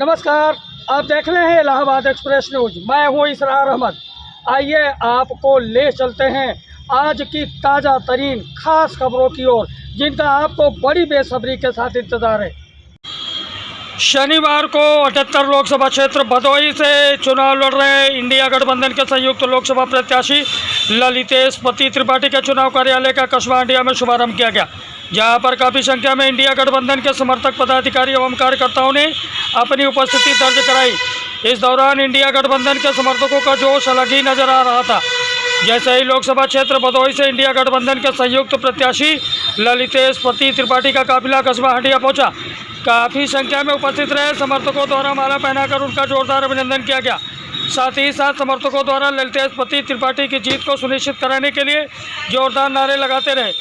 नमस्कार, आप देख रहे हैं इलाहाबाद एक्सप्रेस न्यूज। मैं हूं इसरार अहमद। आइए आपको ले चलते हैं आज की ताज़ा तरीन खास खबरों की ओर, जिनका आपको बड़ी बेसब्री के साथ इंतजार है। शनिवार को 78 लोकसभा क्षेत्र भदोही से चुनाव लड़ रहे इंडिया गठबंधन के संयुक्त लोकसभा प्रत्याशी ललितेश पति त्रिपाठी के चुनाव कार्यालय का कस्बा हंडिया में शुभारंभ किया गया, जहां पर काफ़ी संख्या में इंडिया गठबंधन के समर्थक पदाधिकारी एवं कार्यकर्ताओं ने अपनी उपस्थिति दर्ज कराई। इस दौरान इंडिया गठबंधन के समर्थकों का जोश अलग ही नजर आ रहा था। जैसे ही लोकसभा क्षेत्र भदोही से इंडिया गठबंधन के संयुक्त प्रत्याशी ललितेश पति त्रिपाठी का काफिला कस्बा हंडिया पहुंचा, काफ़ी संख्या में उपस्थित रहे समर्थकों द्वारा माला पहनाकर उनका जोरदार अभिनंदन किया गया। साथ ही साथ समर्थकों द्वारा ललितेश पति त्रिपाठी की जीत को सुनिश्चित कराने के लिए जोरदार नारे लगाते रहे।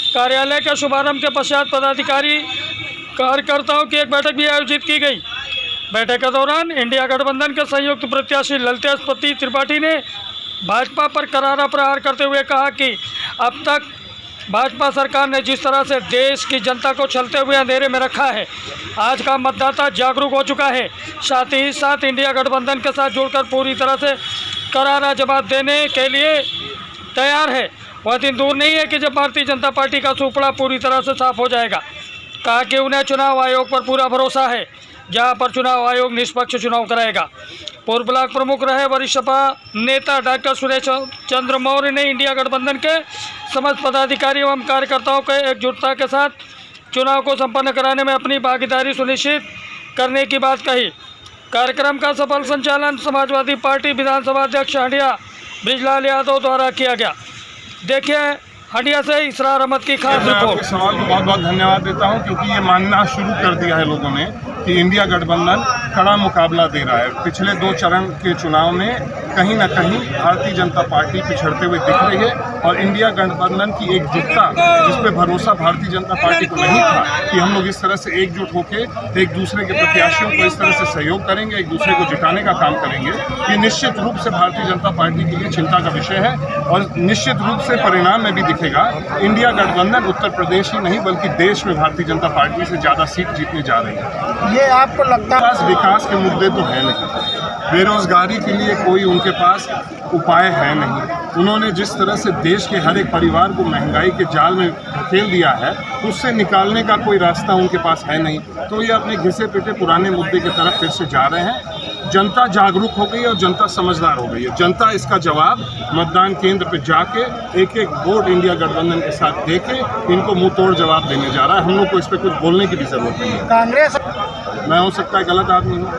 कार्यालय के शुभारंभ के पश्चात पदाधिकारी कार्यकर्ताओं की एक बैठक भी आयोजित की गई। बैठक के दौरान इंडिया गठबंधन के संयुक्त प्रत्याशी ललितेश पति त्रिपाठी ने भाजपा पर करारा प्रहार करते हुए कहा कि अब तक भाजपा सरकार ने जिस तरह से देश की जनता को छलते हुए अंधेरे में रखा है, आज का मतदाता जागरूक हो चुका है। साथ ही साथ इंडिया गठबंधन के साथ जुड़कर पूरी तरह से करारा जवाब देने के लिए तैयार है। वह दिन दूर नहीं है कि जब भारतीय जनता पार्टी का सुपड़ा पूरी तरह से साफ हो जाएगा। कहा कि उन्हें चुनाव आयोग पर पूरा भरोसा है, जहां पर चुनाव आयोग निष्पक्ष चुनाव कराएगा। पूर्व ब्लॉक प्रमुख रहे वरिष्ठ सपा नेता डॉक्टर सुरेश चंद्र मौर्य ने इंडिया गठबंधन के समस्त पदाधिकारी एवं कार्यकर्ताओं के एकजुटता के साथ चुनाव को संपन्न कराने में अपनी भागीदारी सुनिश्चित करने की बात कही। कार्यक्रम का सफल संचालन समाजवादी पार्टी विधानसभा अध्यक्ष हंडिया ब्रिजलाल यादव द्वारा किया गया। देखिए हंडिया से इसरार अहमद की खास रिपोर्ट। सवाल को बहुत बहुत धन्यवाद देता हूं, क्योंकि ये मानना शुरू कर दिया है लोगों ने कि इंडिया गठबंधन कड़ा मुकाबला दे रहा है। पिछले 2 चरण के चुनाव में कहीं ना कहीं भारतीय जनता पार्टी पिछड़ते हुए दिख रही है, और इंडिया गठबंधन की एकजुटता, जिस पे भरोसा भारतीय जनता पार्टी को नहीं था कि हम लोग इस तरह से एकजुट होकर एक दूसरे के प्रत्याशियों को इस तरह से सहयोग करेंगे, एक दूसरे को जिताने का काम करेंगे, ये निश्चित रूप से भारतीय जनता पार्टी के लिए चिंता का विषय है। और निश्चित रूप से परिणाम में भी दिखेगा। इंडिया गठबंधन उत्तर प्रदेश ही नहीं बल्कि देश में भारतीय जनता पार्टी से ज़्यादा सीट जीतने जा रही है। ये आपको लगता है विकास के मुद्दे तो है नहीं, बेरोजगारी के लिए कोई उनके पास उपाय है नहीं। उन्होंने जिस तरह से देश के हर एक परिवार को महंगाई के जाल में धकेल दिया है, उससे निकालने का कोई रास्ता उनके पास है नहीं। तो ये अपने घिसे पिटे पुराने मुद्दे की तरफ फिर से जा रहे हैं। जनता जागरूक हो गई है और जनता समझदार हो गई है। जनता इसका जवाब मतदान केंद्र पर जाके एक एक वोट इंडिया गठबंधन के साथ देके इनको मुंह तोड़ जवाब देने जा रहा है। हम लोग को इस पर कुछ बोलने की भी जरूरत नहीं है। कांग्रेस मैं हो सकता है गलत आदमी हूँ,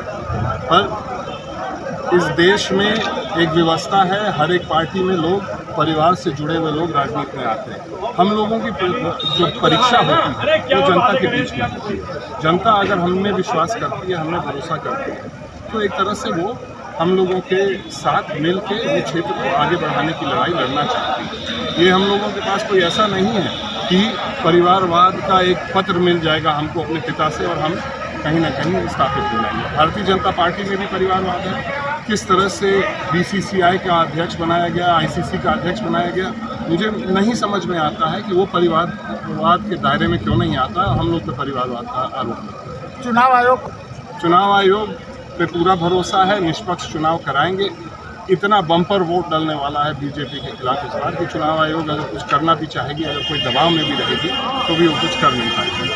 पर इस देश में एक व्यवस्था है। हर एक पार्टी में लोग, परिवार से जुड़े हुए लोग राजनीति में आते हैं। हम लोगों की जो परीक्षा होती है वो जनता के बीच में होती है। जनता अगर हम में विश्वास करती है, हमें भरोसा करती है, तो एक तरह से वो हम लोगों के साथ मिल के वो क्षेत्र को आगे बढ़ाने की लड़ाई लड़ना चाहती है। ये हम लोगों के पास कोई ऐसा नहीं है कि परिवारवाद का एक पत्र मिल जाएगा हमको अपने पिता से और हम कहीं ना कहीं स्थापित हो जाएंगे। भारतीय जनता पार्टी में भी परिवारवाद है। किस तरह से BCCI का अध्यक्ष बनाया गया, ICC का अध्यक्ष बनाया गया, मुझे नहीं समझ में आता है कि वो परिवारवाद के दायरे में क्यों नहीं आता। हम लोग पे परिवारवाद का आरोप है। चुनाव आयोग पे पूरा भरोसा है, निष्पक्ष चुनाव कराएंगे। इतना बम्पर वोट डालने वाला है बीजेपी के खिलाफ इस बार कि चुनाव आयोग अगर कुछ करना भी चाहेगी, अगर कोई दबाव में भी रहेगी, तो भी वो कुछ कर नहीं पाएगी।